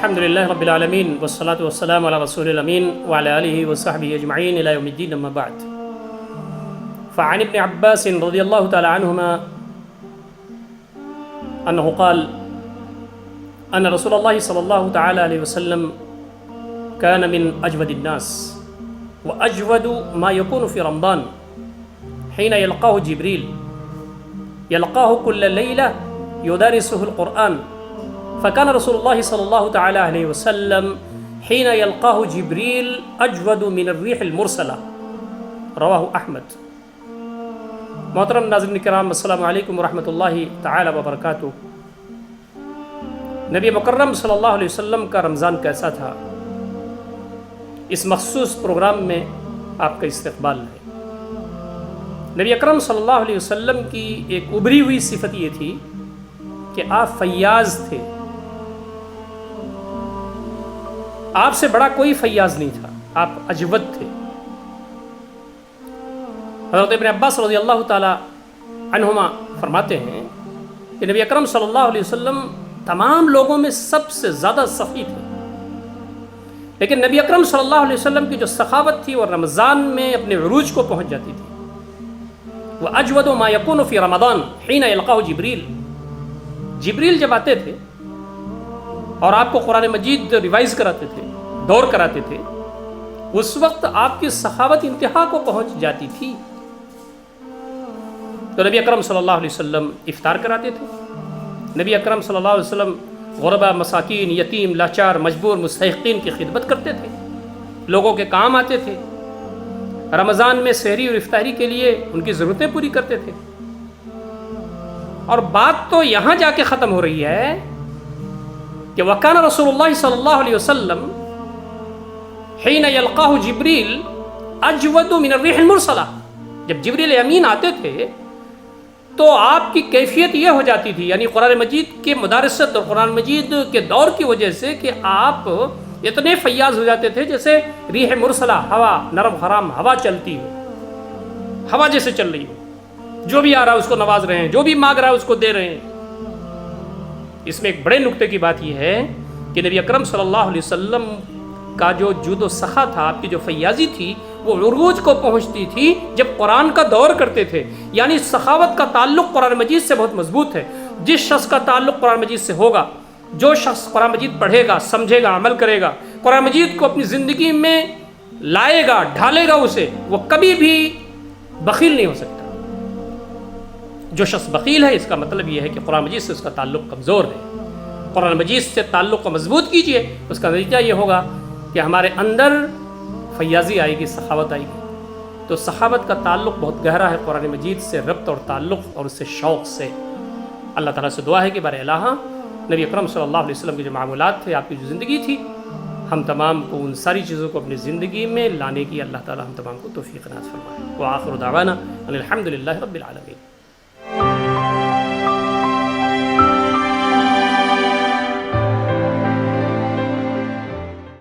الحمد لله رب العالمين والصلاة والسلام على رسول الأمين وعلى آله وصحبه أجمعين إلى يوم الدين أما بعد. فعن ابن عباس رضي الله تعالى عنهما أنه قال أن رسول الله صلى الله تعالى عليه وسلم كان من أجود الناس وأجود ما يكون في رمضان حين يلقاه جبريل يلقاه كل ليلة يدارسه القرآن. فكان رسول الله صلى الله تعالى عليه وسلم حين يلقاه جبريل أجود من الريح المرسلة. رواہ احمد. محترم ناظرین کرام، السلام علیکم ورحمۃ اللہ تعالی وبرکاتہ. نبی مکرم صلی اللہ علیہ وسلم کا رمضان کیسا تھا، اس مخصوص پروگرام میں آپ کا استقبال ہے. نبی اکرم صلی اللہ علیہ وسلم کی ایک ابھری ہوئی صفت یہ تھی کہ آپ فیاض تھے. آپ سے بڑا کوئی فیاض نہیں تھا، آپ اجود تھے. حضرت ابن عباس رضی اللہ تعالی عنہما فرماتے ہیں کہ نبی اکرم صلی اللہ علیہ وسلم تمام لوگوں میں سب سے زیادہ سخی تھے، لیکن نبی اکرم صلی اللہ علیہ وسلم کی جو سخاوت تھی وہ رمضان میں اپنے عروج کو پہنچ جاتی تھی. وہ اجود ما یکون فی رمضان حین یلقاہ جبریل. جبریل جب آتے تھے اور آپ کو قرآن مجید ریوائز کراتے تھے، دور کراتے تھے، اس وقت آپ کی سخاوت انتہا کو پہنچ جاتی تھی. تو نبی اکرم صلی اللہ علیہ وسلم افطار کراتے تھے. نبی اکرم صلی اللہ علیہ وسلم غربا، مساکین، یتیم، لاچار، مجبور، مستحقین کی خدمت کرتے تھے، لوگوں کے کام آتے تھے. رمضان میں سحری اور افطاری کے لیے ان کی ضرورتیں پوری کرتے تھے. اور بات تو یہاں جا کے ختم ہو رہی ہے کہ وَكَانَ رسول اللہ صلی اللہ علیہ وسلم حین یلقاہ جبریل اجود من الريح المرسلہ. جب جبریل امین آتے تھے تو آپ کی کیفیت یہ ہو جاتی تھی، یعنی قرآن مجید کے مدارست اور قرآن مجید کے دور کی وجہ سے، کہ آپ اتنے فیاض ہو جاتے تھے جیسے ریح مرسلہ، ہوا، نرم حرام ہوا چلتی ہو، ہوا جیسے چل رہی ہو. جو بھی آ رہا ہے اس کو نواز رہے ہیں، جو بھی مانگ رہا ہے اس کو دے رہے ہیں. اس میں ایک بڑے نکتے کی بات یہ ہے کہ نبی اکرم صلی اللہ علیہ وسلم کا جو جود و سخا تھا، آپ کی جو فیاضی تھی، وہ عروج کو پہنچتی تھی جب قرآن کا دور کرتے تھے. یعنی سخاوت کا تعلق قرآن مجید سے بہت مضبوط ہے. جس شخص کا تعلق قرآن مجید سے ہوگا، جو شخص قرآن مجید پڑھے گا، سمجھے گا، عمل کرے گا، قرآن مجید کو اپنی زندگی میں لائے گا، ڈھالے گا اسے، وہ کبھی بھی بخیل نہیں ہو سکتا. جو شخص بخیل ہے، اس کا مطلب یہ ہے کہ قرآن مجید سے اس کا تعلق کمزور ہے. قرآن مجید سے تعلق کو مضبوط کیجئے، اس کا نتیجہ یہ ہوگا کہ ہمارے اندر فیاضی آئے گی، سخاوت آئے گی. تو سخاوت کا تعلق بہت گہرا ہے قرآن مجید سے، ربط اور تعلق اور اس سے شوق سے. اللہ تعالیٰ سے دعا ہے کہ بار الہ نبی اکرم صلی اللہ علیہ وسلم کے جو معمولات تھے، آپ کی جو زندگی تھی، ہم تمام کو ان ساری چیزوں کو اپنی زندگی میں لانے کی اللہ تعالیٰ ہم تمام کو توفیق عنایت فرمائے. وآخر دعوانا ان الحمد للہ رب العالمین.